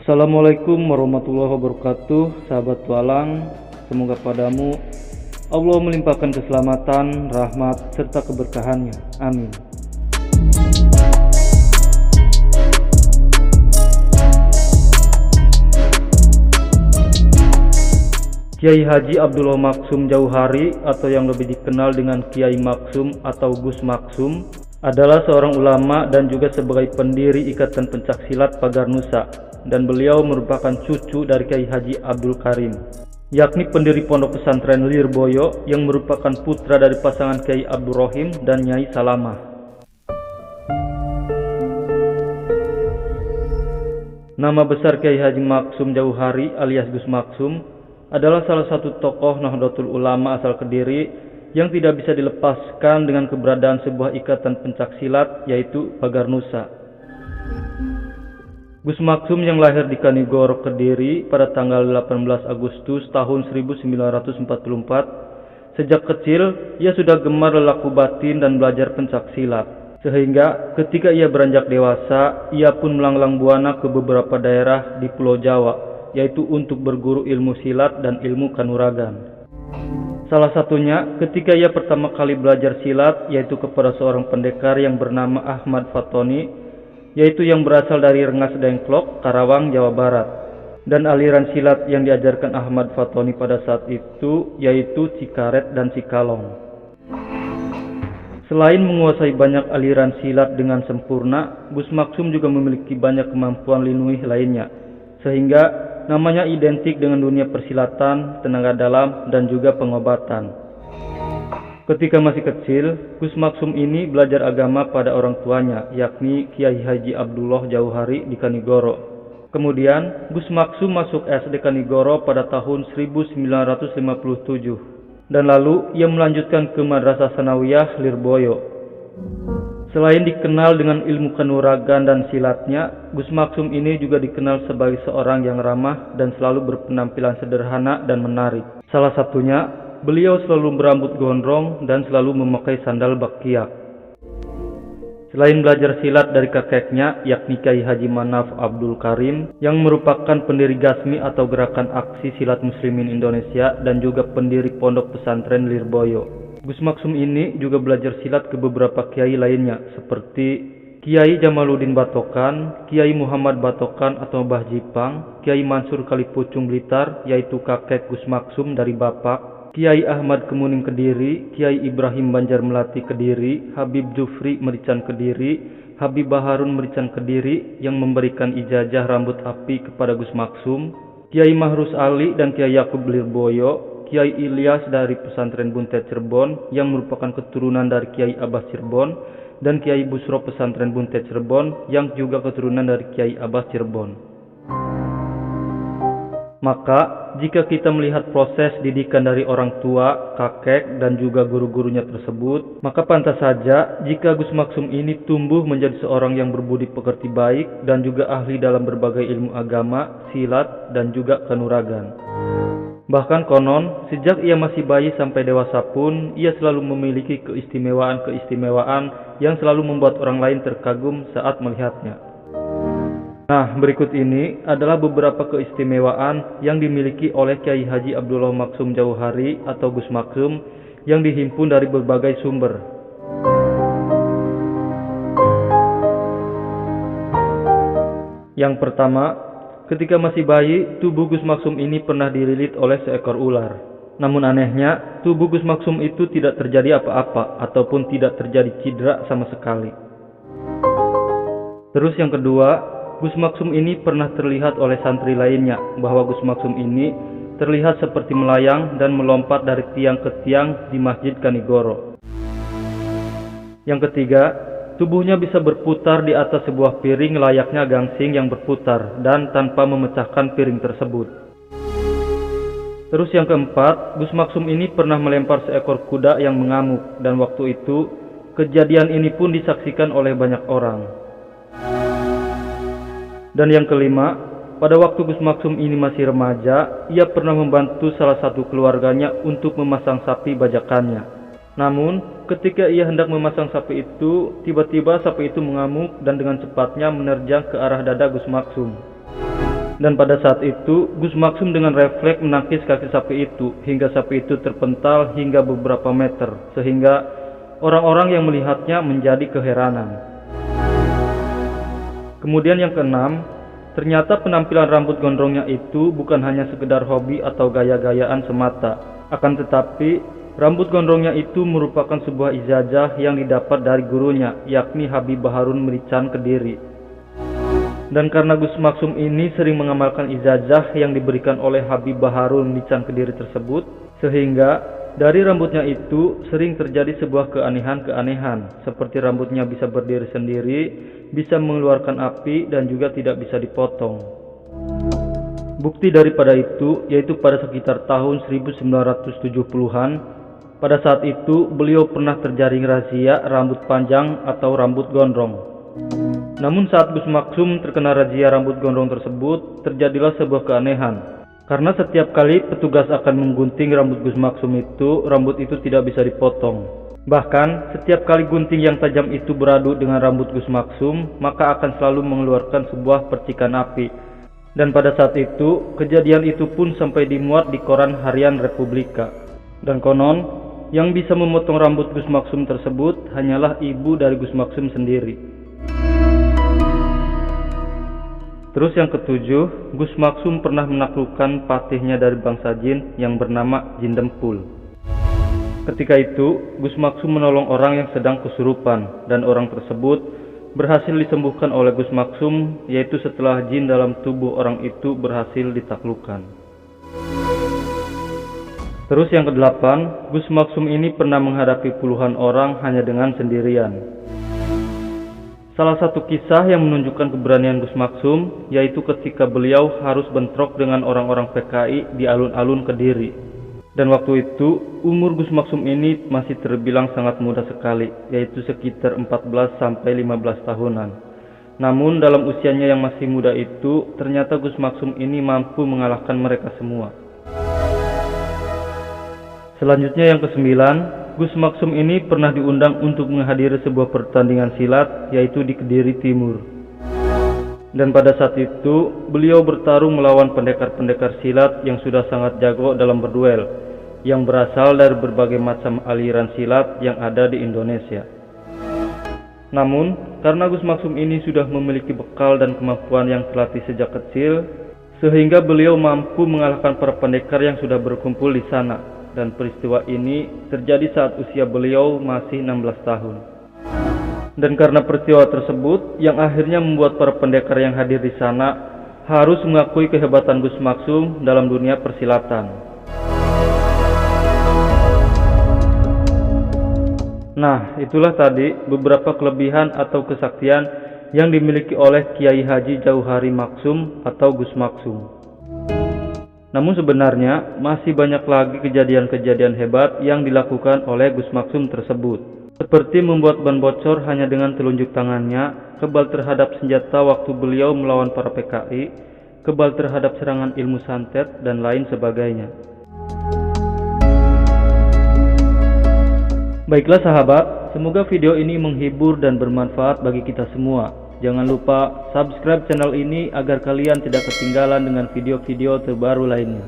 Assalamualaikum warahmatullahi wabarakatuh, sahabat tualang. Semoga padamu Allah melimpahkan keselamatan, rahmat, serta keberkahannya. Amin. Kiai Haji Abdullah Maksum Jauhari atau yang lebih dikenal dengan Kiai Maksum atau Gus Maksum adalah seorang ulama dan juga sebagai pendiri Ikatan Pencaksilat Pagar Nusa, dan beliau merupakan cucu dari Kiai Haji Abdul Karim, yakni pendiri Pondok Pesantren Lirboyo yang merupakan putra dari pasangan Kiai Abdul Rohim dan Nyai Salamah. Nama besar Kiai Haji Maksum Jauhari alias Gus Maksum adalah salah satu tokoh Nahdlatul Ulama asal Kediri yang tidak bisa dilepaskan dengan keberadaan sebuah ikatan pencaksilat, yaitu Pagar Nusa. Gus Maksum yang lahir di Kanigoro, Kediri pada tanggal 18 Agustus tahun 1944, sejak kecil ia sudah gemar lelaku batin dan belajar pencaksilat, sehingga ketika ia beranjak dewasa, ia pun melanglang buana ke beberapa daerah di Pulau Jawa, yaitu untuk berguru ilmu silat dan ilmu kanuragan. Salah satunya ketika ia pertama kali belajar silat, yaitu kepada seorang pendekar yang bernama Ahmad Fatoni, yaitu yang berasal dari Rengas Dengklok, Karawang, Jawa Barat. Dan aliran silat yang diajarkan Ahmad Fatoni pada saat itu yaitu Cikaret dan Cikalong. Selain menguasai banyak aliran silat dengan sempurna, Gus Maksum juga memiliki banyak kemampuan linuih lainnya, sehingga namanya identik dengan dunia persilatan, tenaga dalam, dan juga pengobatan. Ketika masih kecil, Gus Maksum ini belajar agama pada orang tuanya, yakni Kiai Haji Abdullah Jauhari di Kanigoro. Kemudian, Gus Maksum masuk SD Kanigoro pada tahun 1957, dan lalu ia melanjutkan ke Madrasah Sanawiyah Lirboyo. Selain dikenal dengan ilmu kanuragan dan silatnya, Gus Maksum ini juga dikenal sebagai seorang yang ramah dan selalu berpenampilan sederhana dan menarik. Salah satunya, beliau selalu berambut gondrong dan selalu memakai sandal bakyak. Selain belajar silat dari kakeknya, yakni Kiai Haji Manaf Abdul Karim, yang merupakan pendiri GASMI atau Gerakan Aksi Silat Muslimin Indonesia dan juga pendiri Pondok Pesantren Lirboyo, Gus Maksum ini juga belajar silat ke beberapa kiai lainnya seperti Kiai Jamaluddin Batokan, Kiai Muhammad Batokan atau Mbah Jipang, Kiai Mansur Kalipucung Blitar yaitu kakek Gus Maksum dari bapak, Kiai Ahmad Kemuning Kediri, Kiai Ibrahim Banjar Melati Kediri, Habib Jufri Merican Kediri, Habib Baharun Merican Kediri yang memberikan ijazah rambut api kepada Gus Maksum, Kiai Mahrus Ali dan Kiai Yakub Lirboyo, Kiai Ilyas dari Pesantren Buntet Cirebon yang merupakan keturunan dari Kiai Abbas Cirebon, dan Kiai Busro Pesantren Buntet Cirebon yang juga keturunan dari Kiai Abbas Cirebon. Maka, jika kita melihat proses didikan dari orang tua, kakek, dan juga guru-gurunya tersebut, maka pantas saja jika Gus Maksum ini tumbuh menjadi seorang yang berbudi pekerti baik dan juga ahli dalam berbagai ilmu agama, silat, dan juga kanuragan. Bahkan konon, sejak ia masih bayi sampai dewasa pun, ia selalu memiliki keistimewaan-keistimewaan yang selalu membuat orang lain terkagum saat melihatnya. Nah, berikut ini adalah beberapa keistimewaan yang dimiliki oleh Kiai Haji Abdullah Maksum Jauhari atau Gus Maksum yang dihimpun dari berbagai sumber. Yang pertama, ketika masih bayi, tubuh Gus Maksum ini pernah dililit oleh seekor ular. Namun anehnya, tubuh Gus Maksum itu tidak terjadi apa-apa ataupun tidak terjadi cedera sama sekali. Terus yang kedua, Gus Maksum ini pernah terlihat oleh santri lainnya bahwa Gus Maksum ini terlihat seperti melayang dan melompat dari tiang ke tiang di Masjid Kanigoro. Yang ketiga, tubuhnya bisa berputar di atas sebuah piring layaknya gangsing yang berputar dan tanpa memecahkan piring tersebut. Terus yang keempat, Gus Maksum ini pernah melempar seekor kuda yang mengamuk, dan waktu itu kejadian ini pun disaksikan oleh banyak orang. Dan yang kelima, pada waktu Gus Maksum ini masih remaja, ia pernah membantu salah satu keluarganya untuk memasang sapi bajakannya. Namun, ketika ia hendak memasang sapi itu, tiba-tiba sapi itu mengamuk dan dengan cepatnya menerjang ke arah dada Gus Maksum. Dan pada saat itu, Gus Maksum dengan refleks menangkis kaki sapi itu hingga sapi itu terpental hingga beberapa meter, sehingga orang-orang yang melihatnya menjadi keheranan. Kemudian yang keenam, ternyata penampilan rambut gondrongnya itu bukan hanya sekedar hobi atau gaya-gayaan semata, akan tetapi rambut gondrongnya itu merupakan sebuah ijazah yang didapat dari gurunya, yakni Habib Baharun Merican Kediri. Dan karena Gus Maksum ini sering mengamalkan ijazah yang diberikan oleh Habib Baharun Merican Kediri tersebut, sehingga dari rambutnya itu sering terjadi sebuah keanehan-keanehan, seperti rambutnya bisa berdiri sendiri, bisa mengeluarkan api, dan juga tidak bisa dipotong. Bukti daripada itu yaitu pada sekitar tahun 1970-an, pada saat itu beliau pernah terjaring razia rambut panjang atau rambut gondrong. Namun saat Gus Maksum terkena razia rambut gondrong tersebut, terjadilah sebuah keanehan. Karena setiap kali petugas akan menggunting rambut Gus Maksum itu, rambut itu tidak bisa dipotong. Bahkan setiap kali gunting yang tajam itu beradu dengan rambut Gus Maksum, maka akan selalu mengeluarkan sebuah percikan api. Dan pada saat itu, kejadian itu pun sampai dimuat di koran harian Republika. Dan konon, yang bisa memotong rambut Gus Maksum tersebut hanyalah ibu dari Gus Maksum sendiri. Terus yang ketujuh, Gus Maksum pernah menaklukkan patihnya dari bangsa jin yang bernama Jin Dempul. Ketika itu, Gus Maksum menolong orang yang sedang kesurupan, dan orang tersebut berhasil disembuhkan oleh Gus Maksum, yaitu setelah jin dalam tubuh orang itu berhasil ditaklukkan. Terus yang kedelapan, Gus Maksum ini pernah menghadapi puluhan orang hanya dengan sendirian. Salah satu kisah yang menunjukkan keberanian Gus Maksum yaitu ketika beliau harus bentrok dengan orang-orang PKI di alun-alun Kediri. Dan waktu itu umur Gus Maksum ini masih terbilang sangat muda sekali, yaitu sekitar 14-15 tahunan. Namun dalam usianya yang masih muda itu, ternyata Gus Maksum ini mampu mengalahkan mereka semua. Selanjutnya yang kesembilan, Gus Maksum ini pernah diundang untuk menghadiri sebuah pertandingan silat, yaitu di Kediri Timur. Dan pada saat itu, beliau bertarung melawan pendekar-pendekar silat yang sudah sangat jago dalam berduel, yang berasal dari berbagai macam aliran silat yang ada di Indonesia. Namun, karena Gus Maksum ini sudah memiliki bekal dan kemampuan yang terlatih sejak kecil, sehingga beliau mampu mengalahkan para pendekar yang sudah berkumpul di sana. Dan peristiwa ini terjadi saat usia beliau masih 16 tahun. Dan karena peristiwa tersebut yang akhirnya membuat para pendekar yang hadir di sana harus mengakui kehebatan Gus Maksum dalam dunia persilatan. Nah, itulah tadi beberapa kelebihan atau kesaktian yang dimiliki oleh Kiai Haji Jauhari Maksum atau Gus Maksum. Namun sebenarnya masih banyak lagi kejadian-kejadian hebat yang dilakukan oleh Gus Maksum tersebut. Seperti membuat ban bocor hanya dengan telunjuk tangannya, kebal terhadap senjata waktu beliau melawan para PKI, kebal terhadap serangan ilmu santet, dan lain sebagainya. Baiklah sahabat, semoga video ini menghibur dan bermanfaat bagi kita semua. Jangan lupa subscribe channel ini agar kalian tidak ketinggalan dengan video-video terbaru lainnya.